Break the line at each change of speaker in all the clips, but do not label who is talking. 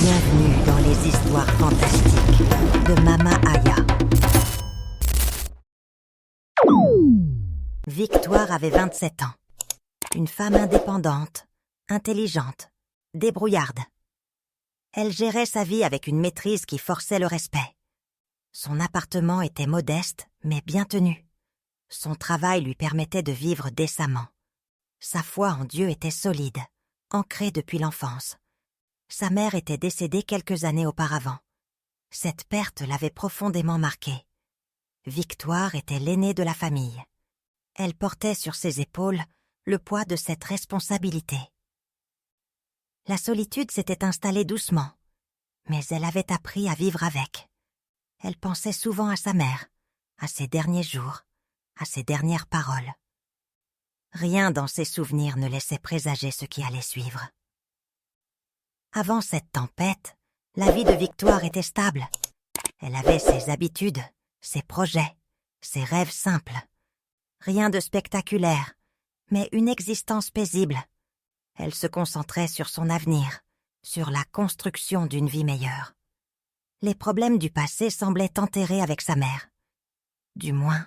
Bienvenue dans les histoires fantastiques de Mama Aya. Victoire avait 27 ans. Une femme indépendante, intelligente, débrouillarde. Elle gérait sa vie avec une maîtrise qui forçait le respect. Son appartement était modeste, mais bien tenu. Son travail lui permettait de vivre décemment. Sa foi en Dieu était solide, ancrée depuis l'enfance. Sa mère était décédée quelques années auparavant. Cette perte l'avait profondément marquée. Victoire était l'aînée de la famille. Elle portait sur ses épaules le poids de cette responsabilité. La solitude s'était installée doucement, mais elle avait appris à vivre avec. Elle pensait souvent à sa mère, à ses derniers jours, à ses dernières paroles. Rien dans ses souvenirs ne laissait présager ce qui allait suivre. Avant cette tempête, la vie de Victoire était stable. Elle avait ses habitudes, ses projets, ses rêves simples. Rien de spectaculaire, mais une existence paisible. Elle se concentrait sur son avenir, sur la construction d'une vie meilleure. Les problèmes du passé semblaient enterrés avec sa mère. Du moins,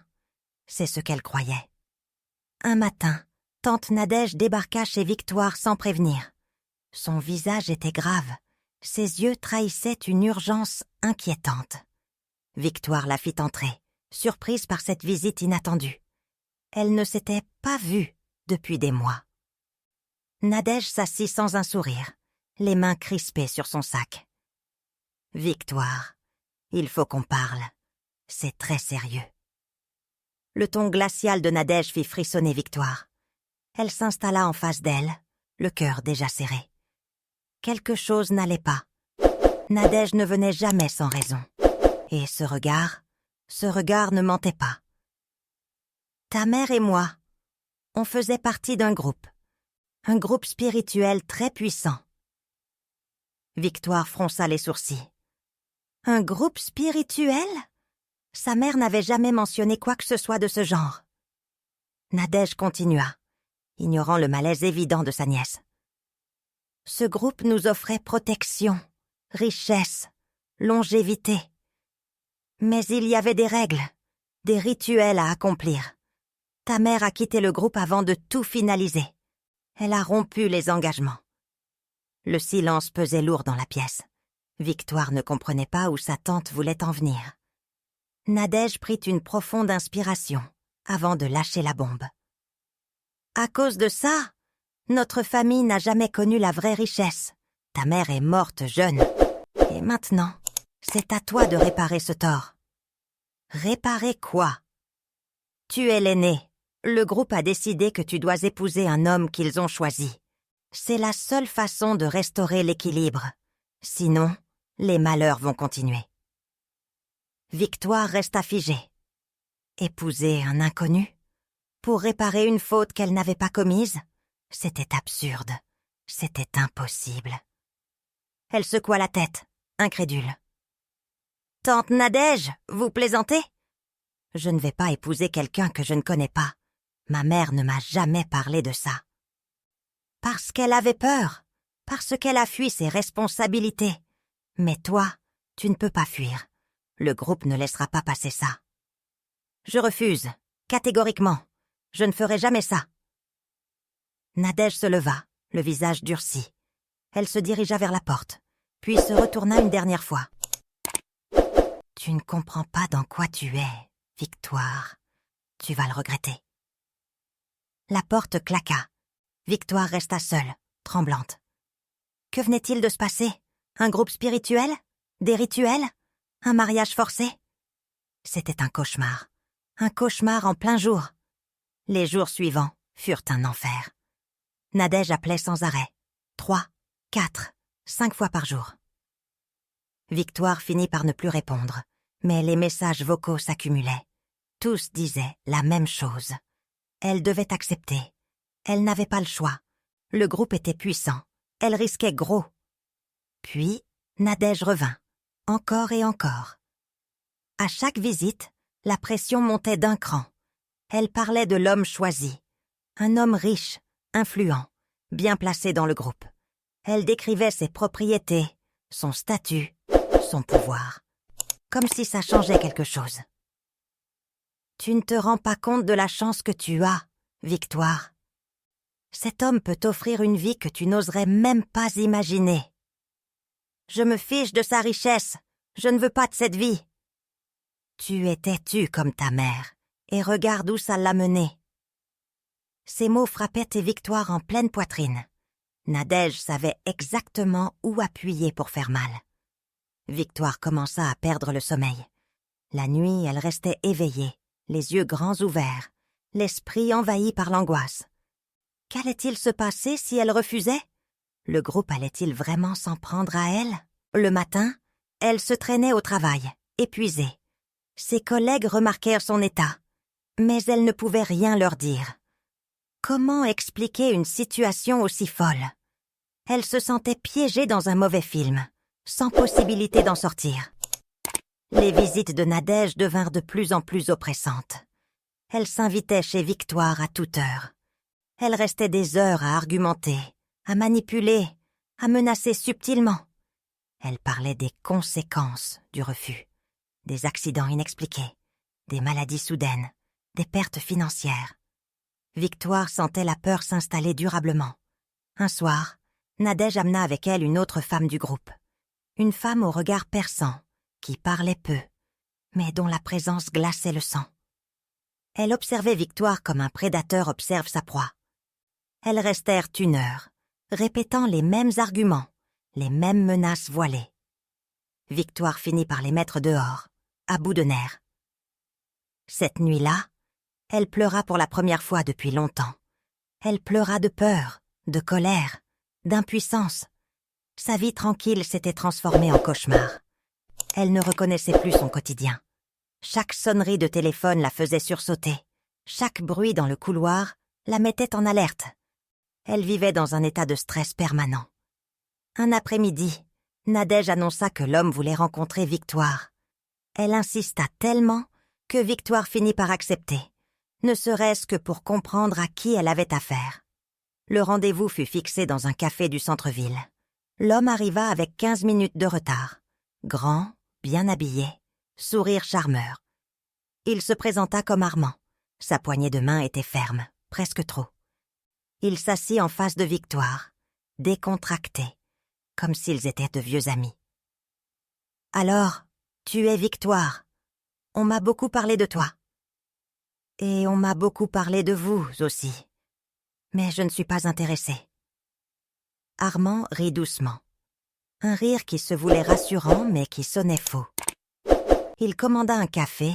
c'est ce qu'elle croyait. Un matin, tante Nadège débarqua chez Victoire sans prévenir. Son visage était grave, ses yeux trahissaient une urgence inquiétante. Victoire la fit entrer, surprise par cette visite inattendue. Elle ne s'était pas vue depuis des mois. Nadège s'assit sans un sourire, les mains crispées sur son sac. « Victoire, il faut qu'on parle. C'est très sérieux. » Le ton glacial de Nadège fit frissonner Victoire. Elle s'installa en face d'elle, le cœur déjà serré. Quelque chose n'allait pas. Nadège ne venait jamais sans raison. Et ce regard ne mentait pas. « Ta mère et moi, on faisait partie d'un groupe spirituel très puissant. » Victoire fronça les sourcils. « Un groupe spirituel ?» Sa mère n'avait jamais mentionné quoi que ce soit de ce genre. Nadège continua, ignorant le malaise évident de sa nièce. Ce groupe nous offrait protection, richesse, longévité. Mais il y avait des règles, des rituels à accomplir. Ta mère a quitté le groupe avant de tout finaliser. Elle a rompu les engagements. Le silence pesait lourd dans la pièce. Victoire ne comprenait pas où sa tante voulait en venir. Nadège prit une profonde inspiration avant de lâcher la bombe. « À cause de ça, notre famille n'a jamais connu la vraie richesse. Ta mère est morte jeune. Et maintenant, c'est à toi de réparer ce tort. » « Réparer quoi ? Tu es l'aîné. Le groupe a décidé que tu dois épouser un homme qu'ils ont choisi. C'est la seule façon de restaurer l'équilibre. Sinon, les malheurs vont continuer. » Victoire resta figée. Épouser un inconnu ? Pour réparer une faute qu'elle n'avait pas commise ? C'était absurde. C'était impossible. Elle secoua la tête, incrédule. « Tante Nadège, vous plaisantez ? Je ne vais pas épouser quelqu'un que je ne connais pas. Ma mère ne m'a jamais parlé de ça. » Parce qu'elle avait peur, parce qu'elle a fui ses responsabilités. Mais toi, tu ne peux pas fuir. Le groupe ne laissera pas passer ça. Je refuse, catégoriquement. Je ne ferai jamais ça. Nadège se leva, le visage durci. Elle se dirigea vers la porte, puis se retourna une dernière fois. « Tu ne comprends pas dans quoi tu es, Victoire. Tu vas le regretter. » La porte claqua. Victoire resta seule, tremblante. Que venait-il de se passer ? Un groupe spirituel ? Des rituels ? Un mariage forcé ? C'était un cauchemar en plein jour. Les jours suivants furent un enfer. Nadège appelait sans arrêt, 3, 4, 5 fois par jour. Victoire finit par ne plus répondre, mais les messages vocaux s'accumulaient. Tous disaient la même chose. Elle devait accepter. Elle n'avait pas le choix. Le groupe était puissant. Elle risquait gros. Puis, Nadège revint, encore et encore. À chaque visite, la pression montait d'un cran. Elle parlait de l'homme choisi. Un homme riche, influent, bien placé dans le groupe. Elle décrivait ses propriétés, son statut, son pouvoir. Comme si ça changeait quelque chose. Tu ne te rends pas compte de la chance que tu as, Victoire. Cet homme peut t'offrir une vie que tu n'oserais même pas imaginer. Je me fiche de sa richesse, je ne veux pas de cette vie. Tu es têtu comme ta mère, et regarde où ça l'a mené. Ces mots frappaient tes Victoires en pleine poitrine. Nadège savait exactement où appuyer pour faire mal. Victoire commença à perdre le sommeil. La nuit, elle restait éveillée, les yeux grands ouverts, l'esprit envahi par l'angoisse. Qu'allait-il se passer si elle refusait? Le groupe allait-il vraiment s'en prendre à elle? Le matin, elle se traînait au travail, épuisée. Ses collègues remarquèrent son état, mais elle ne pouvait rien leur dire. Comment expliquer une situation aussi folle? Elle se sentait piégée dans un mauvais film, sans possibilité d'en sortir. Les visites de Nadège devinrent de plus en plus oppressantes. Elle s'invitait chez Victoire à toute heure. Elle restait des heures à argumenter, à manipuler, à menacer subtilement. Elle parlait des conséquences du refus, des accidents inexpliqués, des maladies soudaines, des pertes financières. Victoire sentait la peur s'installer durablement. Un soir, Nadège amena avec elle une autre femme du groupe. Une femme au regard perçant, qui parlait peu, mais dont la présence glaçait le sang. Elle observait Victoire comme un prédateur observe sa proie. Elles restèrent une heure, répétant les mêmes arguments, les mêmes menaces voilées. Victoire finit par les mettre dehors, à bout de nerfs. Cette nuit-là, elle pleura pour la première fois depuis longtemps. Elle pleura de peur, de colère, d'impuissance. Sa vie tranquille s'était transformée en cauchemar. Elle ne reconnaissait plus son quotidien. Chaque sonnerie de téléphone la faisait sursauter. Chaque bruit dans le couloir la mettait en alerte. Elle vivait dans un état de stress permanent. Un après-midi, Nadège annonça que l'homme voulait rencontrer Victoire. Elle insista tellement que Victoire finit par accepter, ne serait-ce que pour comprendre à qui elle avait affaire. Le rendez-vous fut fixé dans un café du centre-ville. L'homme arriva avec 15 minutes de retard. Grand, bien habillé, sourire charmeur. Il se présenta comme Armand. Sa poignée de main était ferme, presque trop. Il s'assit en face de Victoire, décontracté, comme s'ils étaient de vieux amis. « Alors, tu es Victoire. On m'a beaucoup parlé de toi. Et on m'a beaucoup parlé de vous aussi. Mais je ne suis pas intéressée. » Armand rit doucement. Un rire qui se voulait rassurant mais qui sonnait faux. Il commanda un café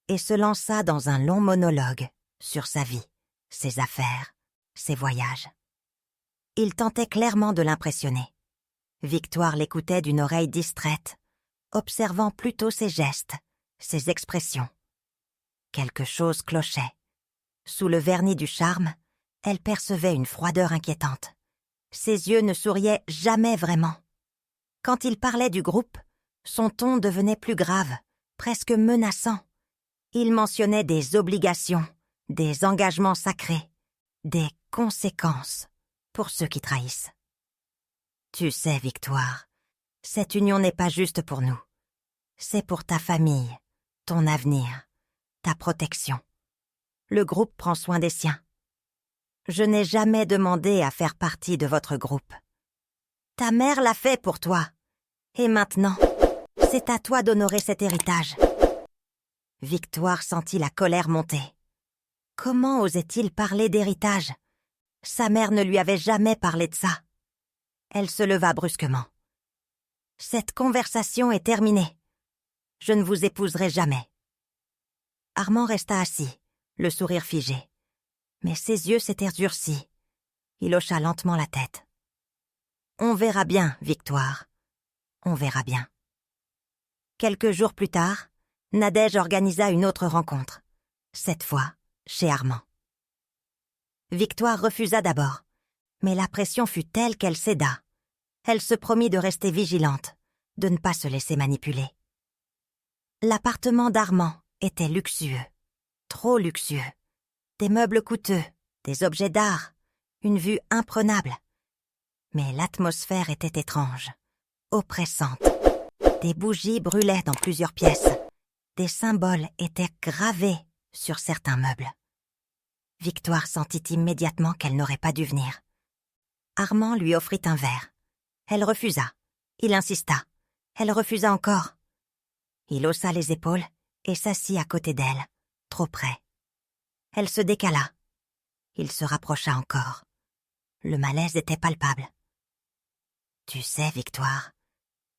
et se lança dans un long monologue sur sa vie, ses affaires, ses voyages. Il tentait clairement de l'impressionner. Victoire l'écoutait d'une oreille distraite, observant plutôt ses gestes, ses expressions. Quelque chose clochait. Sous le vernis du charme, elle percevait une froideur inquiétante. Ses yeux ne souriaient jamais vraiment. Quand il parlait du groupe, son ton devenait plus grave, presque menaçant. Il mentionnait des obligations, des engagements sacrés, des conséquences pour ceux qui trahissent. Tu sais, Victoire, cette union n'est pas juste pour nous. C'est pour ta famille, ton avenir, ta protection. Le groupe prend soin des siens. Je n'ai jamais demandé à faire partie de votre groupe. Ta mère l'a fait pour toi. Et maintenant, c'est à toi d'honorer cet héritage. Victoire sentit la colère monter. Comment osait-il parler d'héritage? Sa mère ne lui avait jamais parlé de ça. Elle se leva brusquement. Cette conversation est terminée. Je ne vous épouserai jamais. Armand resta assis, le sourire figé. Mais ses yeux s'étaient durcis. Il hocha lentement la tête. On verra bien, Victoire. On verra bien. Quelques jours plus tard, Nadège organisa une autre rencontre. Cette fois, chez Armand. Victoire refusa d'abord, mais la pression fut telle qu'elle céda. Elle se promit de rester vigilante, de ne pas se laisser manipuler. L'appartement d'Armand était luxueux, trop luxueux. Des meubles coûteux, des objets d'art, une vue imprenable. Mais l'atmosphère était étrange. oppressante. Des bougies brûlaient dans plusieurs pièces. Des symboles étaient gravés sur certains meubles. Victoire sentit immédiatement qu'elle n'aurait pas dû venir. Armand lui offrit un verre. Elle refusa. Il insista. Elle refusa encore. Il haussa les épaules et s'assit à côté d'elle, trop près. Elle se décala. Il se rapprocha encore. Le malaise était palpable. « Tu sais, Victoire,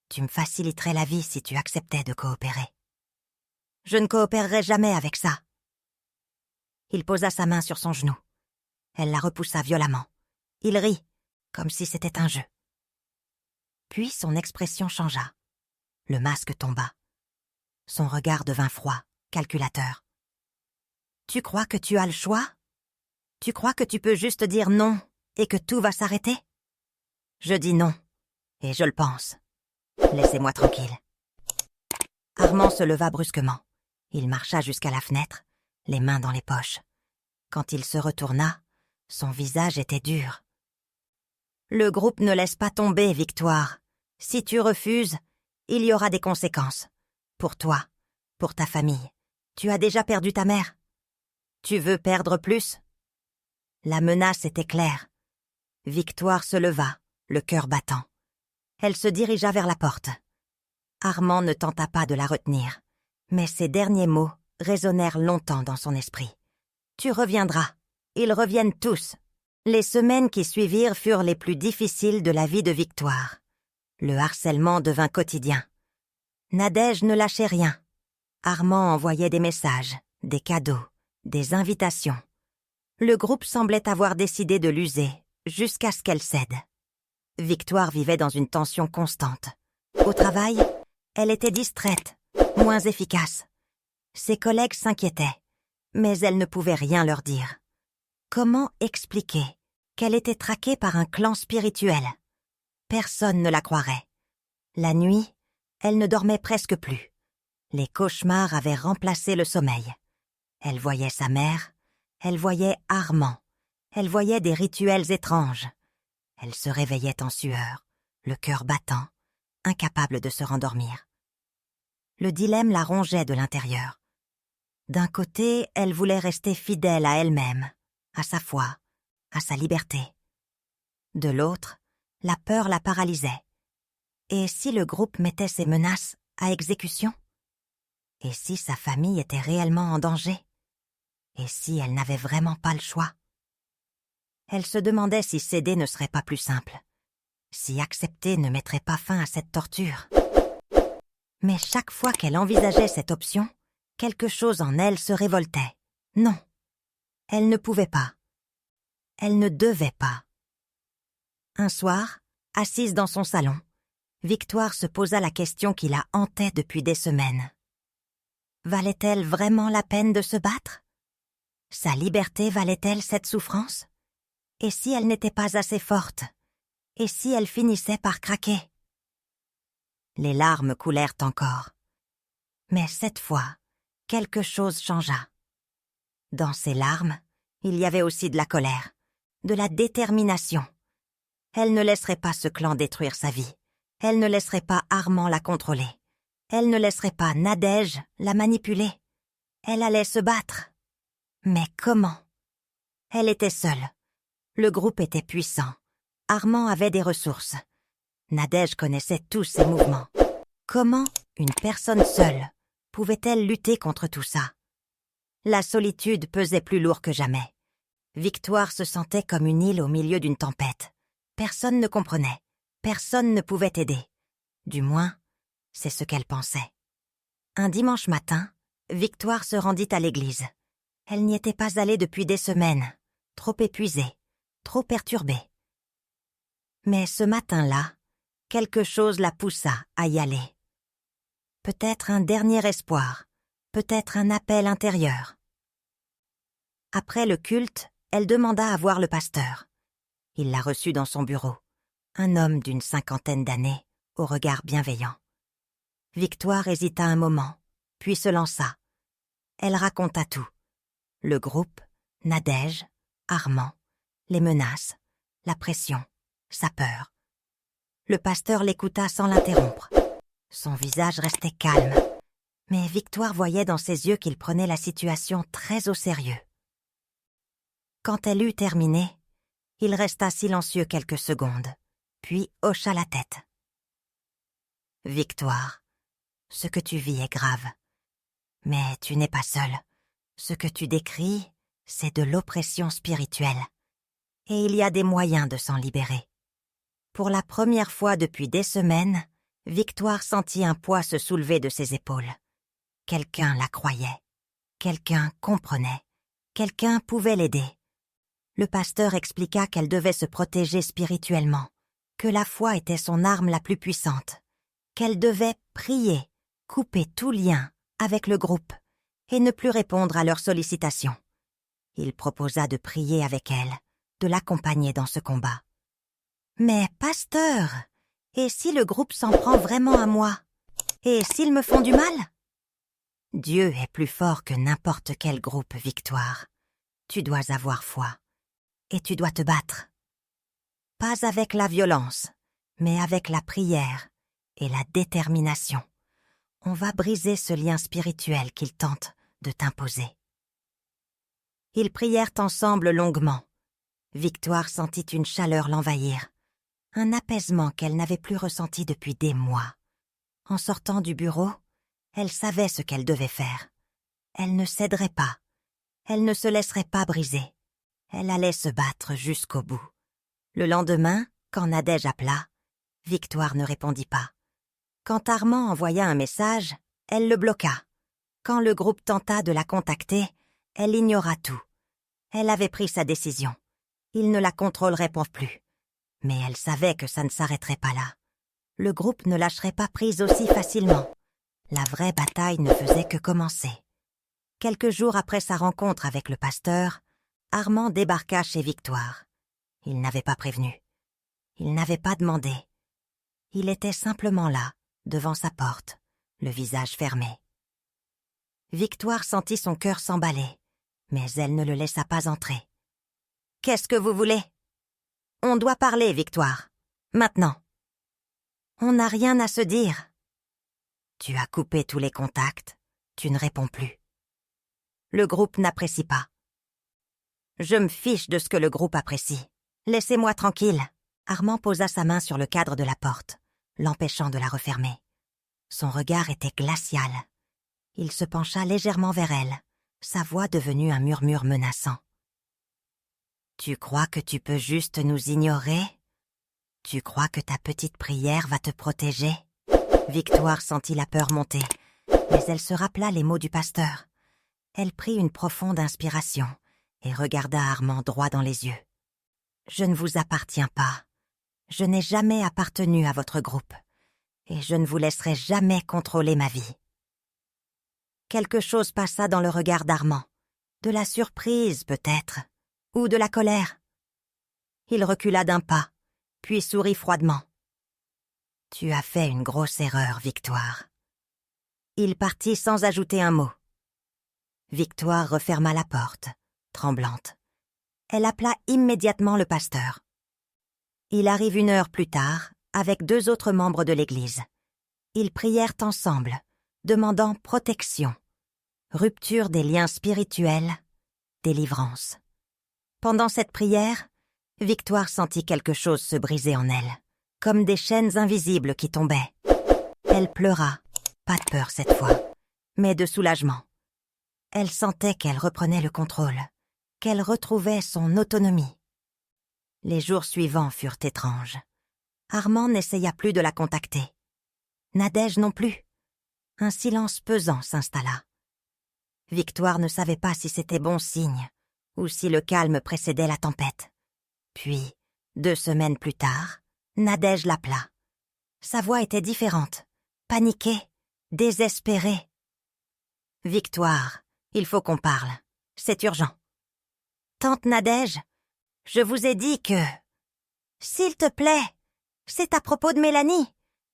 tu me faciliterais la vie si tu acceptais de coopérer. »« Je ne coopérerai jamais avec ça. » Il posa sa main sur son genou. Elle la repoussa violemment. Il rit, comme si c'était un jeu. Puis son expression changea. Le masque tomba. Son regard devint froid, calculateur. « Tu crois que tu as le choix? Tu crois que tu peux juste dire non et que tout va s'arrêter? Je dis non, et je le pense. Laissez-moi tranquille. » Armand se leva brusquement. Il marcha jusqu'à la fenêtre, les mains dans les poches. Quand il se retourna, son visage était dur. « Le groupe ne laisse pas tomber, Victoire. Si tu refuses, il y aura des conséquences. Pour toi, pour ta famille. Tu as déjà perdu ta mère. Tu veux perdre plus? » La menace était claire. Victoire se leva, le cœur battant. Elle se dirigea vers la porte. Armand ne tenta pas de la retenir, mais ces derniers mots résonnèrent longtemps dans son esprit. « Tu reviendras. Ils reviennent tous. » Les semaines qui suivirent furent les plus difficiles de la vie de Victoire. Le harcèlement devint quotidien. Nadège ne lâchait rien. Armand envoyait des messages, des cadeaux, des invitations. Le groupe semblait avoir décidé de l'user, jusqu'à ce qu'elle cède. Victoire vivait dans une tension constante. Au travail, elle était distraite, moins efficace. Ses collègues s'inquiétaient, mais elle ne pouvait rien leur dire. Comment expliquer qu'elle était traquée par un clan spirituel? Personne ne la croirait. La nuit, elle ne dormait presque plus. Les cauchemars avaient remplacé le sommeil. Elle voyait sa mère, elle voyait Armand, elle voyait des rituels étranges. Elle se réveillait en sueur, le cœur battant, incapable de se rendormir. Le dilemme la rongeait de l'intérieur. D'un côté, elle voulait rester fidèle à elle-même, à sa foi, à sa liberté. De l'autre, la peur la paralysait. Et si le groupe mettait ses menaces à exécution? Et si sa famille était réellement en danger? Et si elle n'avait vraiment pas le choix? Elle se demandait si céder ne serait pas plus simple, si accepter ne mettrait pas fin à cette torture. Mais chaque fois qu'elle envisageait cette option, quelque chose en elle se révoltait. Non, elle ne pouvait pas. Elle ne devait pas. Un soir, assise dans son salon, Victoire se posa la question qui la hantait depuis des semaines. Valait-elle vraiment la peine de se battre? Sa liberté valait-elle cette souffrance? Et si elle n'était pas assez forte? Et si elle finissait par craquer? Les larmes coulèrent encore. Mais cette fois, quelque chose changea. Dans ces larmes, il y avait aussi de la colère, de la détermination. Elle ne laisserait pas ce clan détruire sa vie. Elle ne laisserait pas Armand la contrôler. Elle ne laisserait pas Nadège la manipuler. Elle allait se battre. Mais comment? Elle était seule. Le groupe était puissant. Armand avait des ressources. Nadège connaissait tous ses mouvements. Comment une personne seule pouvait-elle lutter contre tout ça? La solitude pesait plus lourd que jamais. Victoire se sentait comme une île au milieu d'une tempête. Personne ne comprenait. Personne ne pouvait aider. Du moins, c'est ce qu'elle pensait. Un dimanche matin, Victoire se rendit à l'église. Elle n'y était pas allée depuis des semaines, trop épuisée, trop perturbée. Mais ce matin-là, quelque chose la poussa à y aller. Peut-être un dernier espoir, peut-être un appel intérieur. Après le culte, elle demanda à voir le pasteur. Il la reçut dans son bureau, un homme d'une 50aine d'années, au regard bienveillant. Victoire hésita un moment, puis se lança. Elle raconta tout. Le groupe, Nadège, Armand, les menaces, la pression, sa peur. Le pasteur l'écouta sans l'interrompre. Son visage restait calme, mais Victoire voyait dans ses yeux qu'il prenait la situation très au sérieux. Quand elle eut terminé, il resta silencieux quelques secondes, puis hocha la tête. « Victoire, ce que tu vis est grave. Mais tu n'es pas seule. Ce que tu décris, c'est de l'oppression spirituelle. Et il y a des moyens de s'en libérer. » Pour la première fois depuis des semaines, Victoire sentit un poids se soulever de ses épaules. Quelqu'un la croyait. Quelqu'un comprenait. Quelqu'un pouvait l'aider. Le pasteur expliqua qu'elle devait se protéger spirituellement, que la foi était son arme la plus puissante, qu'elle devait prier, couper tout lien avec le groupe et ne plus répondre à leurs sollicitations. Il proposa de prier avec elle, de l'accompagner dans ce combat. « Mais, pasteur, et si le groupe s'en prend vraiment à moi? Et s'ils me font du mal? » « Dieu est plus fort que n'importe quel groupe, Victoire. Tu dois avoir foi. Et tu dois te battre. Pas avec la violence, mais avec la prière et la détermination. On va briser ce lien spirituel qu'il tente de t'imposer. » Ils prièrent ensemble longuement. Victoire sentit une chaleur l'envahir, un apaisement qu'elle n'avait plus ressenti depuis des mois. En sortant du bureau, elle savait ce qu'elle devait faire. Elle ne céderait pas. Elle ne se laisserait pas briser. Elle allait se battre jusqu'au bout. Le lendemain, quand Nadège appela, Victoire ne répondit pas. Quand Armand envoya un message, elle le bloqua. Quand le groupe tenta de la contacter, elle ignora tout. Elle avait pris sa décision. Il ne la contrôlerait pas plus. Mais elle savait que ça ne s'arrêterait pas là. Le groupe ne lâcherait pas prise aussi facilement. La vraie bataille ne faisait que commencer. Quelques jours après sa rencontre avec le pasteur, Armand débarqua chez Victoire. Il n'avait pas prévenu. Il n'avait pas demandé. Il était simplement là, devant sa porte, le visage fermé. Victoire sentit son cœur s'emballer, mais elle ne le laissa pas entrer. « Qu'est-ce que vous voulez ? » ?»« On doit parler, Victoire. Maintenant. »« On n'a rien à se dire. »« Tu as coupé tous les contacts. Tu ne réponds plus. » Le groupe n'apprécie pas. « Je me fiche de ce que le groupe apprécie. Laissez-moi tranquille. » Armand posa sa main sur le cadre de la porte, l'empêchant de la refermer. Son regard était glacial. Il se pencha légèrement vers elle, sa voix devenue un murmure menaçant. « Tu crois que tu peux juste nous ignorer? Tu crois que ta petite prière va te protéger? » Victoire sentit la peur monter, mais elle se rappela les mots du pasteur. Elle prit une profonde inspiration et regarda Armand droit dans les yeux. « Je ne vous appartiens pas. Je n'ai jamais appartenu à votre groupe, et je ne vous laisserai jamais contrôler ma vie. » Quelque chose passa dans le regard d'Armand. De la surprise, peut-être, ou de la colère. Il recula d'un pas, puis sourit froidement. « Tu as fait une grosse erreur, Victoire. » Il partit sans ajouter un mot. Victoire referma la porte, tremblante. Elle appela immédiatement le pasteur. Il arrive 1 heure plus tard, avec 2 autres membres de l'Église. Ils prièrent ensemble, demandant protection, rupture des liens spirituels, délivrance. Pendant cette prière, Victoire sentit quelque chose se briser en elle, comme des chaînes invisibles qui tombaient. Elle pleura, pas de peur cette fois, mais de soulagement. Elle sentait qu'elle reprenait le contrôle, qu'elle retrouvait son autonomie. Les jours suivants furent étranges. Armand n'essaya plus de la contacter. Nadège non plus. Un silence pesant s'installa. Victoire ne savait pas si c'était bon signe ou si le calme précédait la tempête. Puis, 2 semaines plus tard, Nadège l'appela. Sa voix était différente, paniquée, désespérée. « Victoire, il faut qu'on parle. C'est urgent. »« Tante Nadège, je vous ai dit que... »« S'il te plaît, c'est à propos de Mélanie.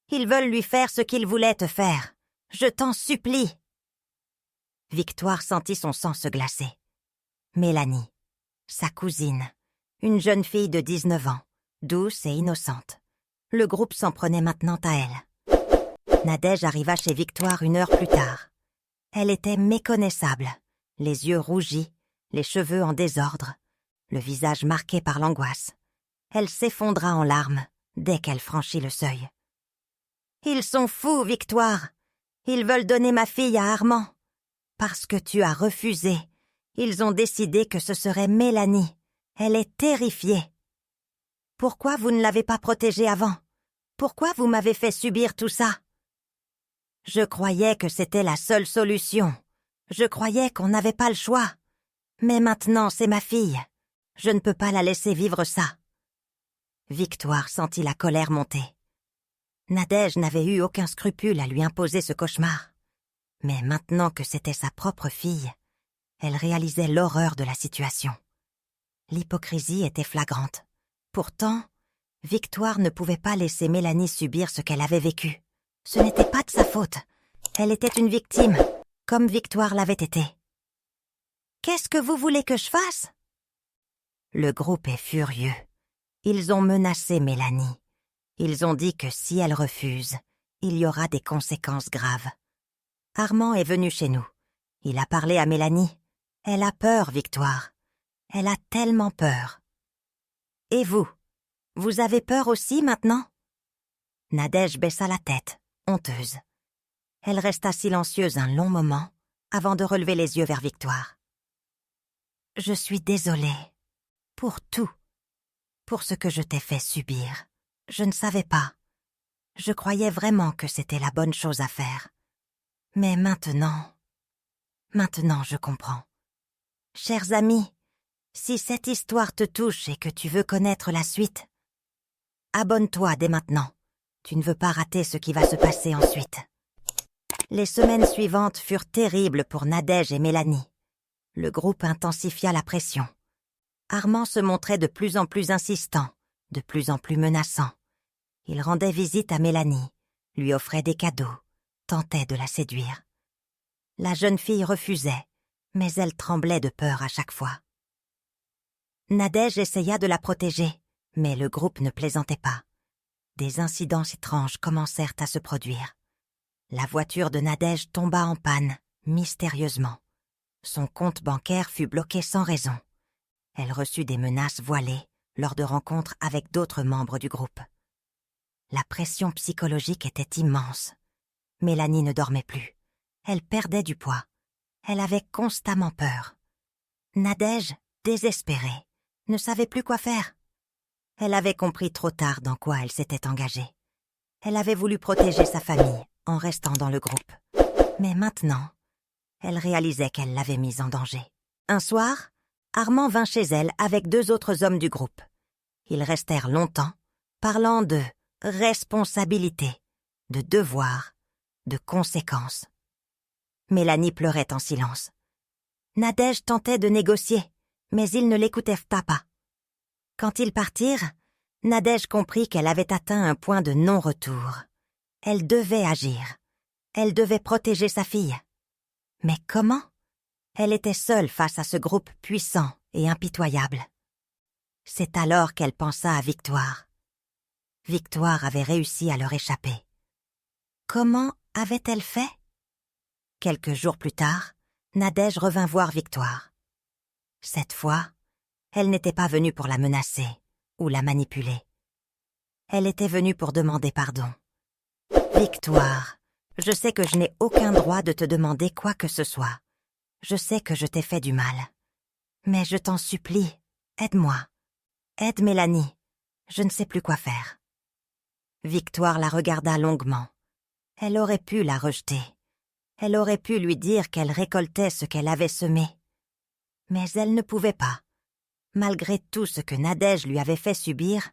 Ils veulent lui faire ce qu'ils voulaient te faire. Je t'en supplie. » Victoire sentit son sang se glacer. Mélanie, sa cousine, une jeune fille de 19 ans, douce et innocente. Le groupe s'en prenait maintenant à elle. Nadège arriva chez Victoire 1 heure plus tard. Elle était méconnaissable, les yeux rougis, les cheveux en désordre, le visage marqué par l'angoisse. Elle s'effondra en larmes dès qu'elle franchit le seuil. « Ils sont fous, Victoire. Ils veulent donner ma fille à Armand. Parce que tu as refusé, ils ont décidé que ce serait Mélanie. Elle est terrifiée. Pourquoi vous ne l'avez pas protégée avant? Pourquoi vous m'avez fait subir tout ça? Je croyais que c'était la seule solution. Je croyais qu'on n'avait pas le choix. Mais maintenant, c'est ma fille. Je ne peux pas la laisser vivre ça. » Victoire sentit la colère monter. Nadège n'avait eu aucun scrupule à lui imposer ce cauchemar. Mais maintenant que c'était sa propre fille, elle réalisait l'horreur de la situation. L'hypocrisie était flagrante. Pourtant, Victoire ne pouvait pas laisser Mélanie subir ce qu'elle avait vécu. Ce n'était pas de sa faute. Elle était une victime, comme Victoire l'avait été. « Qu'est-ce que vous voulez que je fasse ?» Le groupe est furieux. Ils ont menacé Mélanie. Ils ont dit que si elle refuse, il y aura des conséquences graves. Armand est venu chez nous. Il a parlé à Mélanie. Elle a peur, Victoire. Elle a tellement peur. Et vous? Vous avez peur aussi maintenant? Nadège baissa la tête, honteuse. Elle resta silencieuse un long moment avant de relever les yeux vers Victoire. « Je suis désolée. Pour tout. Pour ce que je t'ai fait subir. Je ne savais pas. Je croyais vraiment que c'était la bonne chose à faire. Mais maintenant je comprends. Chers amis, si cette histoire te touche et que tu veux connaître la suite, abonne-toi dès maintenant. Tu ne veux pas rater ce qui va se passer ensuite. » Les semaines suivantes furent terribles pour Nadège et Mélanie. Le groupe intensifia la pression. Armand se montrait de plus en plus insistant, de plus en plus menaçant. Il rendait visite à Mélanie, lui offrait des cadeaux, tentait de la séduire. La jeune fille refusait, mais elle tremblait de peur à chaque fois. Nadège essaya de la protéger, mais le groupe ne plaisantait pas. Des incidents étranges commencèrent à se produire. La voiture de Nadège tomba en panne, mystérieusement. Son compte bancaire fut bloqué sans raison. Elle reçut des menaces voilées lors de rencontres avec d'autres membres du groupe. La pression psychologique était immense. Mélanie ne dormait plus. Elle perdait du poids. Elle avait constamment peur. Nadège, désespérée, ne savait plus quoi faire. Elle avait compris trop tard dans quoi elle s'était engagée. Elle avait voulu protéger sa famille en restant dans le groupe. Mais maintenant, elle réalisait qu'elle l'avait mise en danger. Un soir, Armand vint chez elle avec 2 autres hommes du groupe. Ils restèrent longtemps, parlant de responsabilité, de devoir, de conséquences. Mélanie pleurait en silence. Nadège tentait de négocier, mais ils ne l'écoutaient pas. Quand ils partirent, Nadège comprit qu'elle avait atteint un point de non-retour. Elle devait agir. Elle devait protéger sa fille. Mais comment? Elle était seule face à ce groupe puissant et impitoyable. C'est alors qu'elle pensa à Victoire. Victoire avait réussi à leur échapper. Comment avait-elle fait? Quelques jours plus tard, Nadège revint voir Victoire. Cette fois, elle n'était pas venue pour la menacer ou la manipuler. Elle était venue pour demander pardon. « Victoire, je sais que je n'ai aucun droit de te demander quoi que ce soit. Je sais que je t'ai fait du mal. Mais je t'en supplie, aide-moi. Aide Mélanie. Je ne sais plus quoi faire. » Victoire la regarda longuement. Elle aurait pu la rejeter. Elle aurait pu lui dire qu'elle récoltait ce qu'elle avait semé. Mais elle ne pouvait pas. Malgré tout ce que Nadège lui avait fait subir,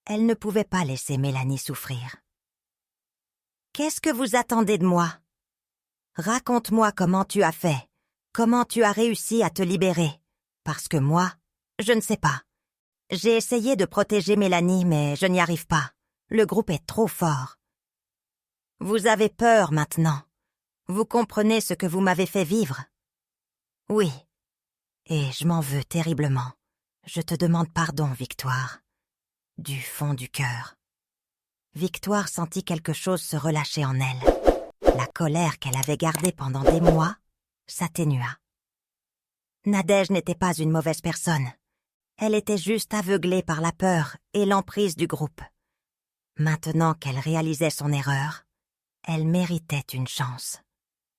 elle ne pouvait pas laisser Mélanie souffrir. « Qu'est-ce que vous attendez de moi? Raconte-moi comment tu as fait, comment tu as réussi à te libérer, parce que moi, je ne sais pas. J'ai essayé de protéger Mélanie, mais je n'y arrive pas. Le groupe est trop fort. Vous avez peur maintenant. Vous comprenez ce que vous m'avez fait vivre? Oui. Et je m'en veux terriblement. Je te demande pardon, Victoire. Du fond du cœur. Victoire sentit quelque chose se relâcher en elle. La colère qu'elle avait gardée pendant des mois s'atténua. Nadège n'était pas une mauvaise personne. Elle était juste aveuglée par la peur et l'emprise du groupe. Maintenant qu'elle réalisait son erreur, elle méritait une chance.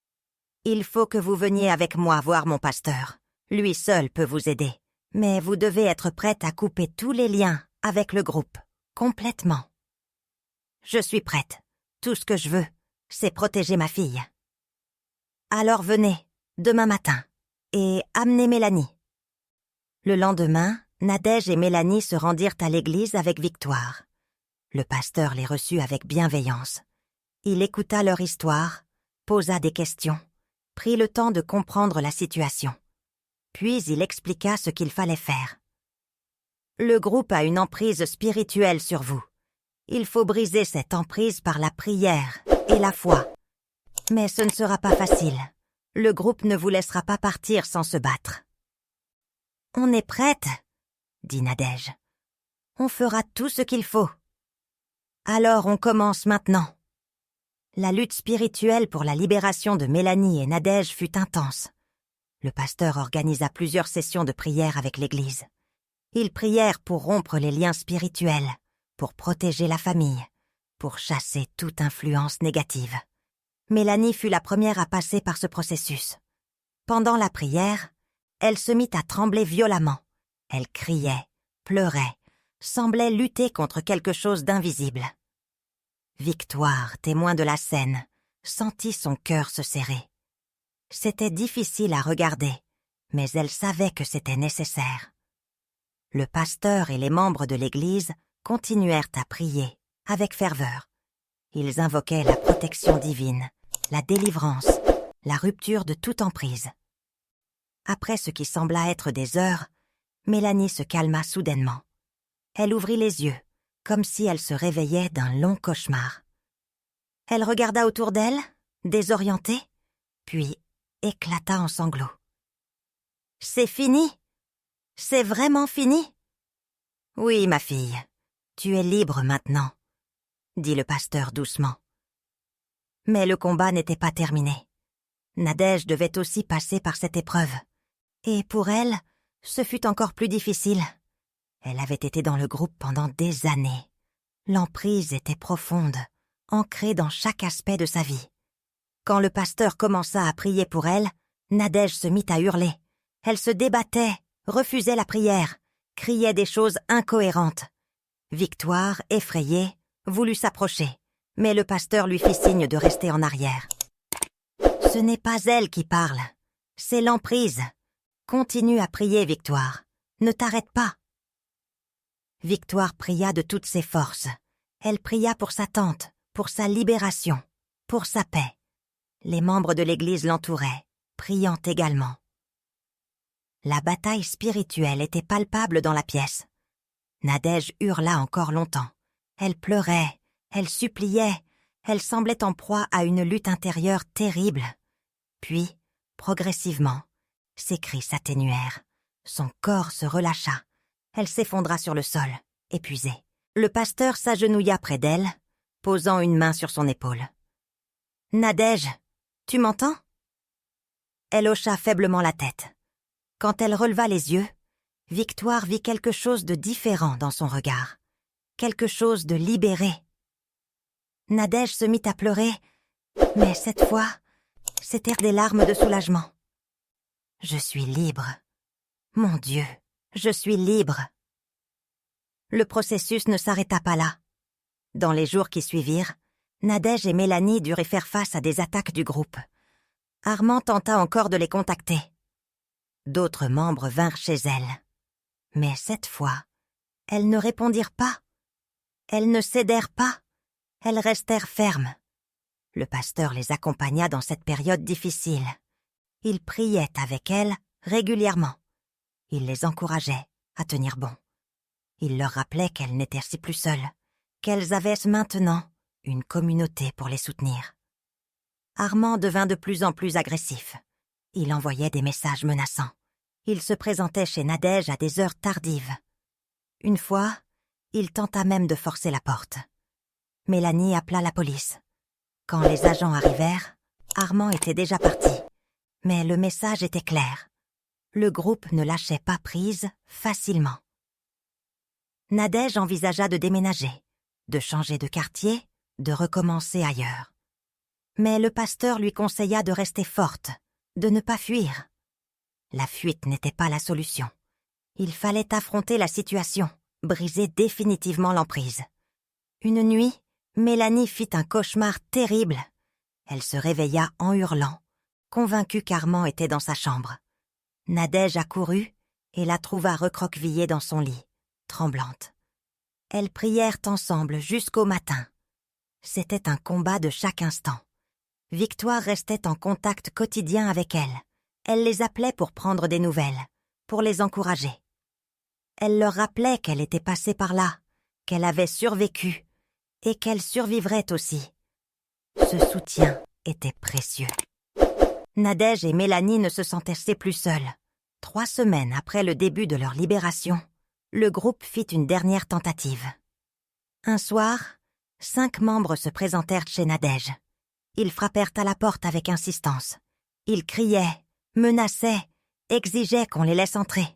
« Il faut que vous veniez avec moi voir mon pasteur. Lui seul peut vous aider. Mais vous devez être prête à couper tous les liens avec le groupe, complètement. » « Je suis prête. Tout ce que je veux, c'est protéger ma fille. »« Alors venez, demain matin, et amenez Mélanie. » Le lendemain, Nadège et Mélanie se rendirent à l'église avec Victoire. Le pasteur les reçut avec bienveillance. Il écouta leur histoire, posa des questions, prit le temps de comprendre la situation. Puis il expliqua ce qu'il fallait faire. « Le groupe a une emprise spirituelle sur vous. Il faut briser cette emprise par la prière et la foi. Mais ce ne sera pas facile. Le groupe ne vous laissera pas partir sans se battre. »« On est prête, » dit Nadège. « On fera tout ce qu'il faut. » Alors on commence maintenant. La lutte spirituelle pour la libération de Mélanie et Nadège fut intense. Le pasteur organisa plusieurs sessions de prière avec l'Église. Ils prièrent pour rompre les liens spirituels, pour protéger la famille, pour chasser toute influence négative. Mélanie fut la première à passer par ce processus. Pendant la prière, elle se mit à trembler violemment. Elle criait, pleurait, semblait lutter contre quelque chose d'invisible. Victoire, témoin de la scène, sentit son cœur se serrer. C'était difficile à regarder, mais elle savait que c'était nécessaire. Le pasteur et les membres de l'Église continuèrent à prier, avec ferveur. Ils invoquaient la protection divine, la délivrance, la rupture de toute emprise. Après ce qui sembla être des heures, Mélanie se calma soudainement. Elle ouvrit les yeux, comme si elle se réveillait d'un long cauchemar. Elle regarda autour d'elle, désorientée, puis éclata en sanglots. « C'est fini? C'est vraiment fini? »« Oui, ma fille, tu es libre maintenant, » dit le pasteur doucement. Mais le combat n'était pas terminé. Nadège devait aussi passer par cette épreuve. Et pour elle, ce fut encore plus difficile. Elle avait été dans le groupe pendant des années. L'emprise était profonde, ancrée dans chaque aspect de sa vie. Quand le pasteur commença à prier pour elle, Nadège se mit à hurler. Elle se débattait, refusait la prière, criait des choses incohérentes. Victoire, effrayée, voulut s'approcher, mais le pasteur lui fit signe de rester en arrière. « Ce n'est pas elle qui parle, c'est l'emprise. Continue à prier, Victoire. Ne t'arrête pas. » Victoire pria de toutes ses forces. Elle pria pour sa tante, pour sa libération, pour sa paix. Les membres de l'Église l'entouraient, priant également. La bataille spirituelle était palpable dans la pièce. Nadège hurla encore longtemps. Elle pleurait, elle suppliait, elle semblait en proie à une lutte intérieure terrible. Puis, progressivement, ses cris s'atténuèrent. Son corps se relâcha. Elle s'effondra sur le sol, épuisée. Le pasteur s'agenouilla près d'elle, posant une main sur son épaule. « Nadège, tu m'entends ?» Elle hocha faiblement la tête. Quand elle releva les yeux, Victoire vit quelque chose de différent dans son regard, quelque chose de libéré. Nadège se mit à pleurer, mais cette fois, c'étaient des larmes de soulagement. « Je suis libre. Mon Dieu, je suis libre. » Le processus ne s'arrêta pas là. Dans les jours qui suivirent, Nadège et Mélanie durent faire face à des attaques du groupe. Armand tenta encore de les contacter. D'autres membres vinrent chez elle. Mais cette fois, elles ne répondirent pas. Elles ne cédèrent pas. Elles restèrent fermes. Le pasteur les accompagna dans cette période difficile. Il priait avec elles régulièrement. Il les encourageait à tenir bon. Il leur rappelait qu'elles n'étaient si plus seules, qu'elles avaient maintenant une communauté pour les soutenir. Armand devint de plus en plus agressif. Il envoyait des messages menaçants. Il se présentait chez Nadège à des heures tardives. Une fois, il tenta même de forcer la porte. Mélanie appela la police. Quand les agents arrivèrent, Armand était déjà parti. Mais le message était clair. Le groupe ne lâchait pas prise facilement. Nadège envisagea de déménager, de changer de quartier, de recommencer ailleurs. Mais le pasteur lui conseilla de rester forte, de ne pas fuir. La fuite n'était pas la solution. Il fallait affronter la situation, briser définitivement l'emprise. Une nuit, Mélanie fit un cauchemar terrible. Elle se réveilla en hurlant, convaincue qu'Armand était dans sa chambre. Nadège accourut et la trouva recroquevillée dans son lit, tremblante. Elles prièrent ensemble jusqu'au matin. C'était un combat de chaque instant. Victoire restait en contact quotidien avec elle. Elle les appelait pour prendre des nouvelles, pour les encourager. Elle leur rappelait qu'elle était passée par là, qu'elle avait survécu et qu'elle survivrait aussi. Ce soutien était précieux. Nadège et Mélanie ne se sentaient plus seules. 3 semaines après le début de leur libération, le groupe fit une dernière tentative. Un soir, 5 membres se présentèrent chez Nadège. Ils frappèrent à la porte avec insistance. Ils criaient, menaçaient, exigeaient qu'on les laisse entrer.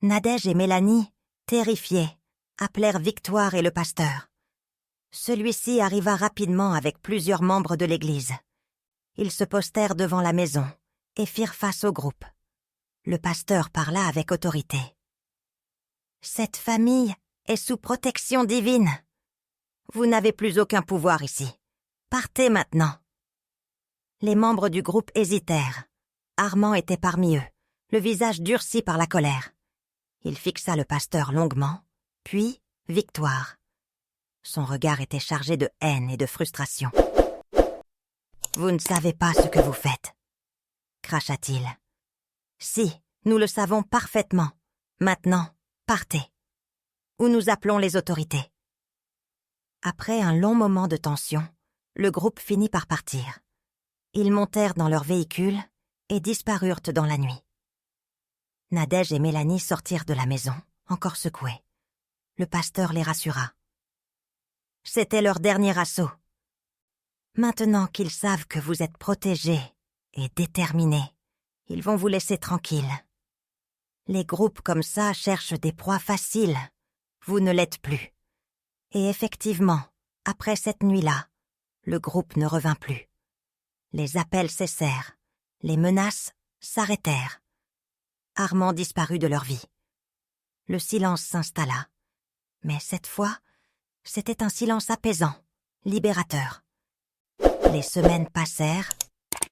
Nadège et Mélanie, terrifiées, appelèrent Victoire et le pasteur. Celui-ci arriva rapidement avec plusieurs membres de l'église. Ils se postèrent devant la maison et firent face au groupe. Le pasteur parla avec autorité. « Cette famille est sous protection divine. Vous n'avez plus aucun pouvoir ici. Partez maintenant. » Les membres du groupe hésitèrent. Armand était parmi eux, le visage durci par la colère. Il fixa le pasteur longuement, puis Victoire. Son regard était chargé de haine et de frustration. « Vous ne savez pas ce que vous faites, » cracha-t-il. « Si, nous le savons parfaitement. Maintenant, partez. Ou nous appelons les autorités. » Après un long moment de tension, le groupe finit par partir. Ils montèrent dans leur véhicule et disparurent dans la nuit. Nadège et Mélanie sortirent de la maison, encore secouées. Le pasteur les rassura. C'était leur dernier assaut. Maintenant qu'ils savent que vous êtes protégés et déterminés, ils vont vous laisser tranquilles. Les groupes comme ça cherchent des proies faciles. Vous ne l'êtes plus. Et effectivement, après cette nuit-là, le groupe ne revint plus. Les appels cessèrent. Les menaces s'arrêtèrent. Armand disparut de leur vie. Le silence s'installa. Mais cette fois, c'était un silence apaisant, libérateur. Les semaines passèrent,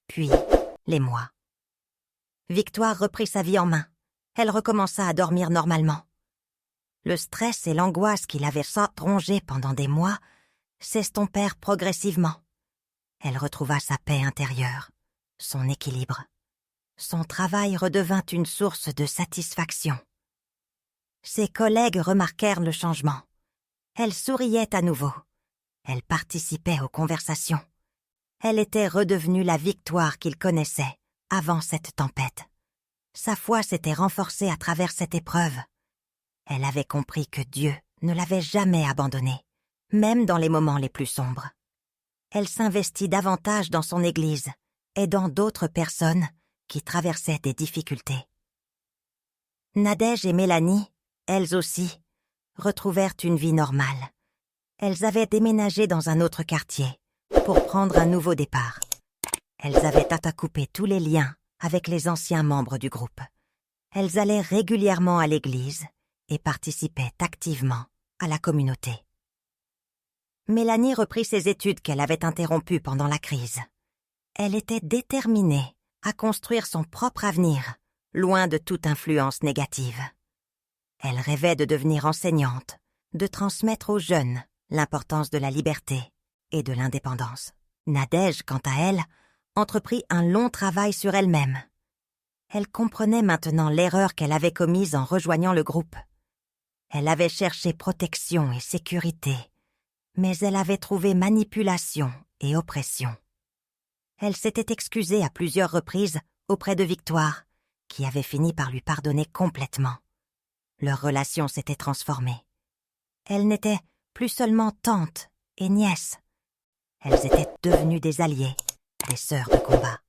puis les mois. Victoire reprit sa vie en main. Elle recommença à dormir normalement. Le stress et l'angoisse qui l'avaient rongée pendant des mois s'estompèrent progressivement. Elle retrouva sa paix intérieure, son équilibre. Son travail redevint une source de satisfaction. Ses collègues remarquèrent le changement. Elle souriait à nouveau. Elle participait aux conversations. Elle était redevenue la Victoire qu'ils connaissaient avant cette tempête. Sa foi s'était renforcée à travers cette épreuve. Elle avait compris que Dieu ne l'avait jamais abandonnée, même dans les moments les plus sombres. Elle s'investit davantage dans son Église et dans d'autres personnes qui traversaient des difficultés. Nadège et Mélanie, elles aussi, retrouvèrent une vie normale. Elles avaient déménagé dans un autre quartier pour prendre un nouveau départ. Elles avaient coupé tous les liens avec les anciens membres du groupe. Elles allaient régulièrement à l'église et participaient activement à la communauté. Mélanie reprit ses études qu'elle avait interrompues pendant la crise. Elle était déterminée à construire son propre avenir, loin de toute influence négative. Elle rêvait de devenir enseignante, de transmettre aux jeunes l'importance de la liberté et de l'indépendance. Nadège, quant à elle, entreprit un long travail sur elle-même. Elle comprenait maintenant l'erreur qu'elle avait commise en rejoignant le groupe. Elle avait cherché protection et sécurité, mais elle avait trouvé manipulation et oppression. Elle s'était excusée à plusieurs reprises auprès de Victoire, qui avait fini par lui pardonner complètement. Leur relation s'était transformée. Elle n'était plus seulement tante et nièce. Elles étaient devenues des alliées, des sœurs de combat.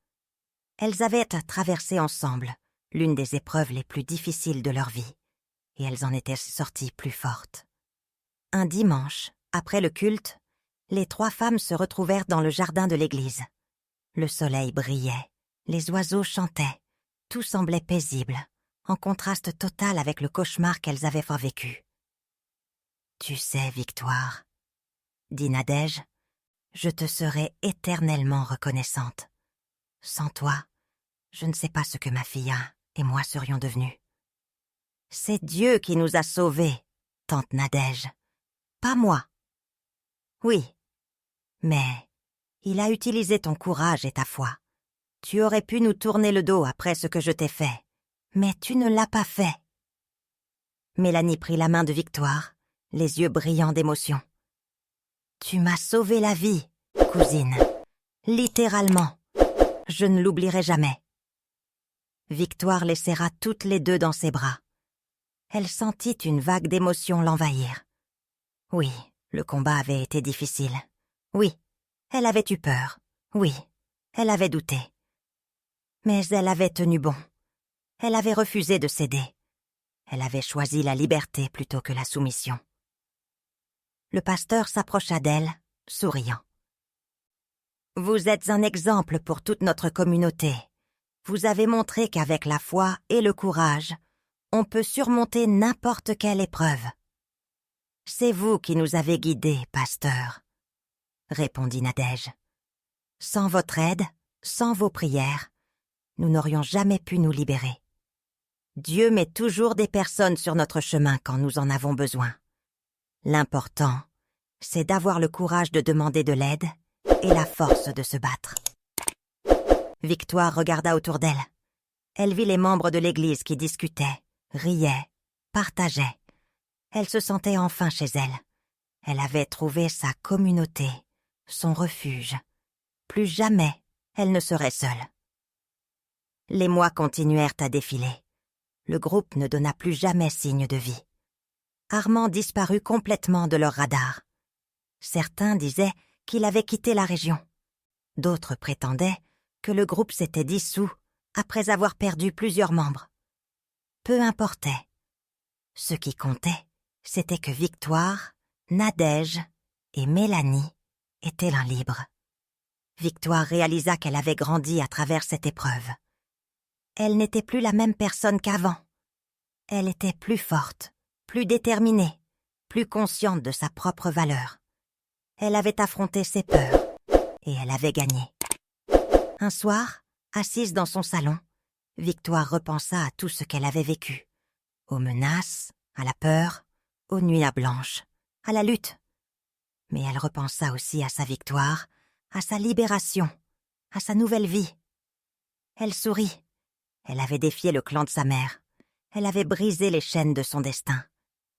Elles avaient traversé ensemble l'une des épreuves les plus difficiles de leur vie, et elles en étaient sorties plus fortes. Un dimanche, après le culte, les 3 femmes se retrouvèrent dans le jardin de l'église. Le soleil brillait, les oiseaux chantaient, tout semblait paisible, en contraste total avec le cauchemar qu'elles avaient fort vécu. « Tu sais, Victoire, » dit Nadège, « je te serai éternellement reconnaissante. Sans toi, je ne sais pas ce que ma fille et moi serions devenus. C'est Dieu qui nous a sauvés, tante Nadège, pas moi. Oui, mais il a utilisé ton courage et ta foi. Tu aurais pu nous tourner le dos après ce que je t'ai fait, mais tu ne l'as pas fait. » Mélanie prit la main de Victoire, les yeux brillants d'émotion. « Tu m'as sauvé la vie, cousine, littéralement. Je ne l'oublierai jamais. » Victoire les serra toutes les 2 dans ses bras. Elle sentit une vague d'émotion l'envahir. Oui, le combat avait été difficile. Oui, elle avait eu peur. Oui, elle avait douté. Mais elle avait tenu bon. Elle avait refusé de céder. Elle avait choisi la liberté plutôt que la soumission. Le pasteur s'approcha d'elle, souriant. « Vous êtes un exemple pour toute notre communauté. Vous avez montré qu'avec la foi et le courage, on peut surmonter n'importe quelle épreuve. C'est vous qui nous avez guidés, pasteur, » répondit Nadège. « Sans votre aide, sans vos prières, nous n'aurions jamais pu nous libérer. Dieu met toujours des personnes sur notre chemin quand nous en avons besoin. L'important, c'est d'avoir le courage de demander de l'aide et la force de se battre. » Victoire regarda autour d'elle. Elle vit les membres de l'église qui discutaient, riaient, partageaient. Elle se sentait enfin chez elle. Elle avait trouvé sa communauté, son refuge. Plus jamais elle ne serait seule. Les mois continuèrent à défiler. Le groupe ne donna plus jamais signe de vie. Armand disparut complètement de leur radar. Certains disaient qu'il avait quitté la région. D'autres prétendaient que le groupe s'était dissous après avoir perdu plusieurs membres. Peu importait. Ce qui comptait, c'était que Victoire, Nadège et Mélanie étaient l'un libre. Victoire réalisa qu'elle avait grandi à travers cette épreuve. Elle n'était plus la même personne qu'avant. Elle était plus forte, plus déterminée, plus consciente de sa propre valeur. Elle avait affronté ses peurs et elle avait gagné. Un soir, assise dans son salon, Victoire repensa à tout ce qu'elle avait vécu. Aux menaces, à la peur, aux nuits blanches, à la lutte. Mais elle repensa aussi à sa victoire, à sa libération, à sa nouvelle vie. Elle sourit. Elle avait défié le clan de sa mère. Elle avait brisé les chaînes de son destin.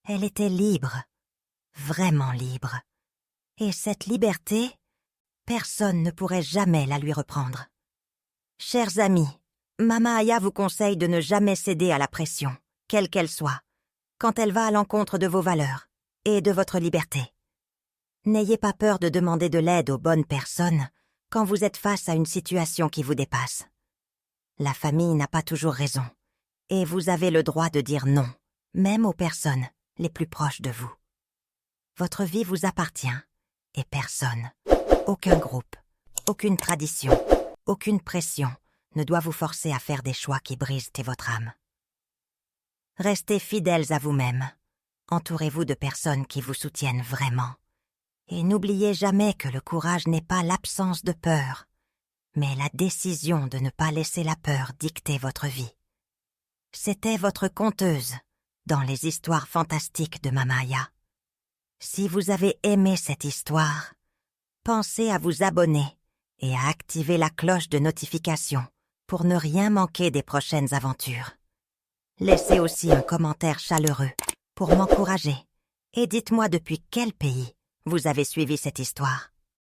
Elle était libre, vraiment libre. Et cette liberté, personne ne pourrait jamais la lui reprendre. Chers amis, Mama Aya vous conseille de ne jamais céder à la pression, quelle qu'elle soit, quand elle va à l'encontre de vos valeurs et de votre liberté. N'ayez pas peur de demander de l'aide aux bonnes personnes quand vous êtes face à une situation qui vous dépasse. La famille n'a pas toujours raison, et vous avez le droit de dire non, même aux personnes les plus proches de vous. Votre vie vous appartient, et personne, aucun groupe, aucune tradition, aucune pression ne doit vous forcer à faire des choix qui brisent votre âme. Restez fidèles à vous-même, entourez-vous de personnes qui vous soutiennent vraiment, et n'oubliez jamais que le courage n'est pas l'absence de peur, mais la décision de ne pas laisser la peur dicter votre vie. C'était votre conteuse dans les histoires fantastiques de Mama Aya. Si vous avez aimé cette histoire, pensez à vous abonner et à activer la cloche de notification pour ne rien manquer des prochaines aventures. Laissez aussi un commentaire chaleureux pour m'encourager et dites-moi depuis quel pays vous avez suivi cette histoire.